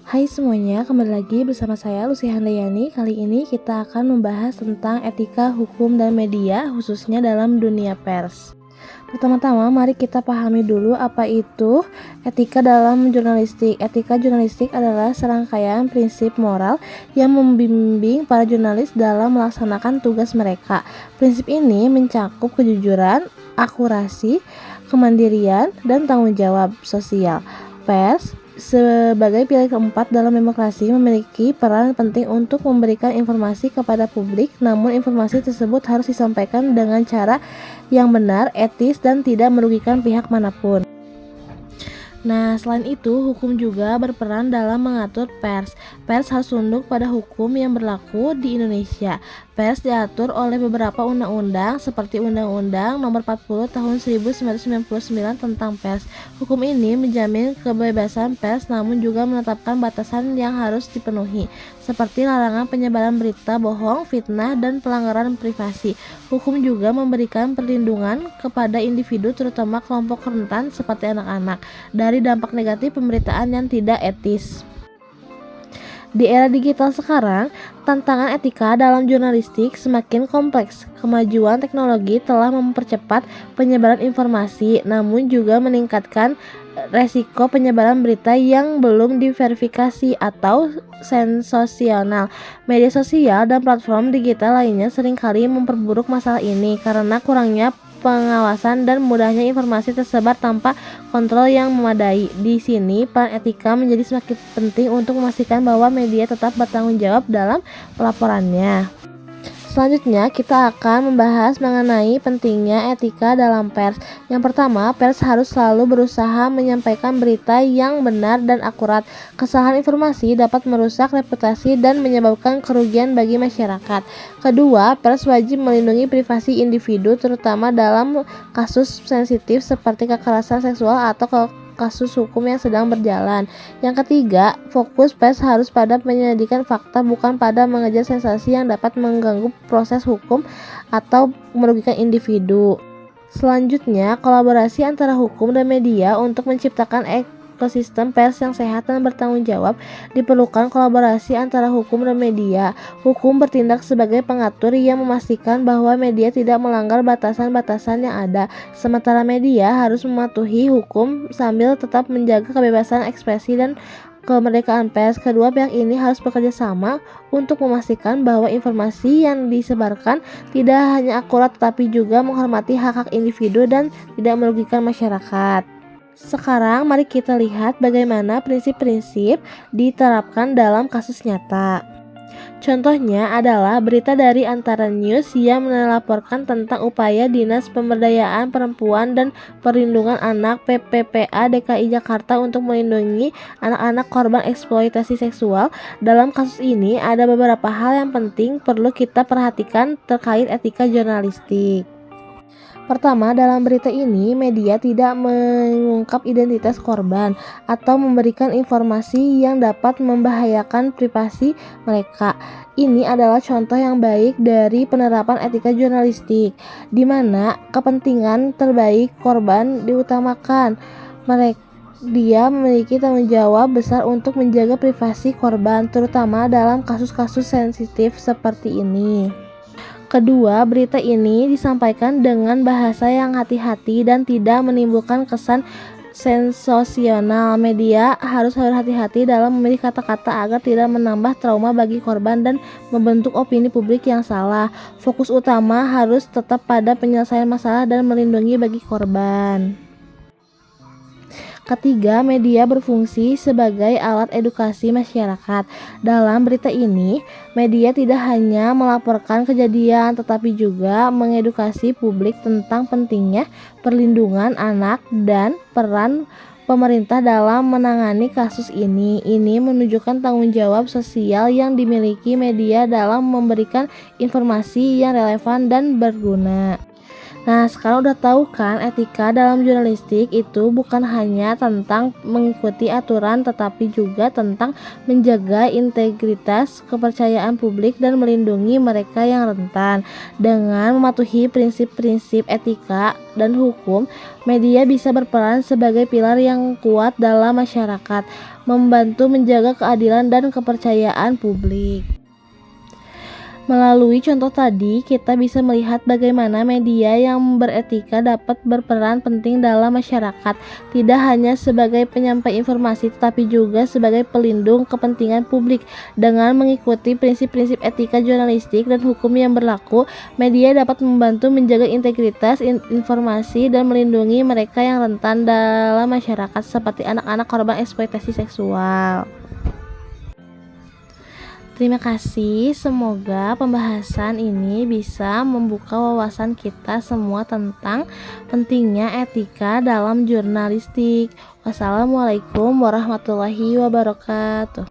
Hai semuanya, kembali lagi bersama saya Lucy Handayani. Kali ini kita akan membahas tentang etika hukum dan media, khususnya dalam dunia pers. Pertama-tama, mari kita pahami dulu apa itu etika dalam jurnalistik. Etika jurnalistik adalah serangkaian prinsip moral yang membimbing para jurnalis dalam melaksanakan tugas mereka. Prinsip ini mencakup kejujuran, akurasi, kemandirian, dan tanggung jawab sosial. Pers sebagai pilar keempat dalam demokrasi memiliki peran penting untuk memberikan informasi kepada publik, namun informasi tersebut harus disampaikan dengan cara yang benar, etis, dan tidak merugikan pihak manapun. Nah, selain itu, hukum juga berperan dalam mengatur pers. Pers harus tunduk pada hukum yang berlaku di Indonesia. Pers diatur oleh beberapa undang-undang seperti Undang-Undang Nomor 40 Tahun 1999 tentang pers. Hukum ini menjamin kebebasan pers namun juga menetapkan batasan yang harus dipenuhi, seperti larangan penyebaran berita bohong, fitnah, dan pelanggaran privasi. Hukum juga memberikan perlindungan kepada individu terutama kelompok rentan seperti anak-anak dari dampak negatif pemberitaan yang tidak etis. Di era digital sekarang, tantangan etika dalam jurnalistik semakin kompleks. Kemajuan teknologi telah mempercepat penyebaran informasi, namun juga meningkatkan resiko penyebaran berita yang belum diverifikasi atau sensasional. Media sosial dan platform digital lainnya seringkali memperburuk masalah ini karena kurangnya pengawasan dan mudahnya informasi tersebar tanpa kontrol yang memadai. Di sini, peran etika menjadi semakin penting untuk memastikan bahwa media tetap bertanggung jawab dalam pelaporannya. Selanjutnya, kita akan membahas mengenai pentingnya etika dalam pers. Yang pertama, pers harus selalu berusaha menyampaikan berita yang benar dan akurat. Kesalahan informasi dapat merusak reputasi dan menyebabkan kerugian bagi masyarakat. Kedua, pers wajib melindungi privasi individu, terutama dalam kasus sensitif seperti kekerasan seksual atau kasus hukum yang sedang berjalan. Yang ketiga, fokus pers harus pada penyelidikan fakta, bukan pada mengejar sensasi yang dapat mengganggu proses hukum atau merugikan individu. Selanjutnya, kolaborasi antara hukum dan media untuk menciptakan ekosistem pers yang sehat dan bertanggung jawab. Diperlukan kolaborasi antara hukum dan media. Hukum bertindak sebagai pengatur yang memastikan bahwa media tidak melanggar batasan-batasan yang ada, sementara media harus mematuhi hukum sambil tetap menjaga kebebasan ekspresi dan kemerdekaan pers. Kedua pihak ini harus bekerja sama untuk memastikan bahwa informasi yang disebarkan tidak hanya akurat tetapi juga menghormati hak-hak individu dan tidak merugikan masyarakat. Sekarang mari kita lihat bagaimana prinsip-prinsip diterapkan dalam kasus nyata. Contohnya adalah berita dari Antara News yang melaporkan tentang upaya Dinas Pemberdayaan Perempuan dan Perlindungan Anak PPPA DKI Jakarta untuk melindungi anak-anak korban eksploitasi seksual. Dalam kasus ini ada beberapa hal yang penting perlu kita perhatikan terkait etika jurnalistik. Pertama, dalam berita ini, media tidak mengungkap identitas korban atau memberikan informasi yang dapat membahayakan privasi mereka. Ini adalah contoh yang baik dari penerapan etika jurnalistik, di mana kepentingan terbaik korban diutamakan. Dia memiliki tanggung jawab besar untuk menjaga privasi korban, terutama dalam kasus-kasus sensitif seperti ini. Kedua, berita ini disampaikan dengan bahasa yang hati-hati dan tidak menimbulkan kesan sensasional. Media harus hati-hati dalam memilih kata-kata agar tidak menambah trauma bagi korban dan membentuk opini publik yang salah. Fokus utama harus tetap pada penyelesaian masalah dan melindungi bagi korban. Ketiga, media berfungsi sebagai alat edukasi masyarakat. Dalam berita ini, media tidak hanya melaporkan kejadian tetapi juga mengedukasi publik tentang pentingnya perlindungan anak dan peran pemerintah dalam menangani kasus ini. Ini menunjukkan tanggung jawab sosial yang dimiliki media dalam memberikan informasi yang relevan dan berguna. Nah, sekarang udah tahu kan etika dalam jurnalistik itu bukan hanya tentang mengikuti aturan tetapi juga tentang menjaga integritas, kepercayaan publik dan melindungi mereka yang rentan. Dengan mematuhi prinsip-prinsip etika dan hukum, media bisa berperan sebagai pilar yang kuat dalam masyarakat, membantu menjaga keadilan dan kepercayaan publik. Melalui contoh tadi, kita bisa melihat bagaimana media yang beretika dapat berperan penting dalam masyarakat, tidak hanya sebagai penyampai informasi, tetapi juga sebagai pelindung kepentingan publik. Dengan mengikuti prinsip-prinsip etika jurnalistik dan hukum yang berlaku, media dapat membantu menjaga integritas informasi dan melindungi mereka yang rentan dalam masyarakat, seperti anak-anak korban eksploitasi seksual. Terima kasih, semoga pembahasan ini bisa membuka wawasan kita semua tentang pentingnya etika dalam jurnalistik. Wassalamualaikum warahmatullahi wabarakatuh.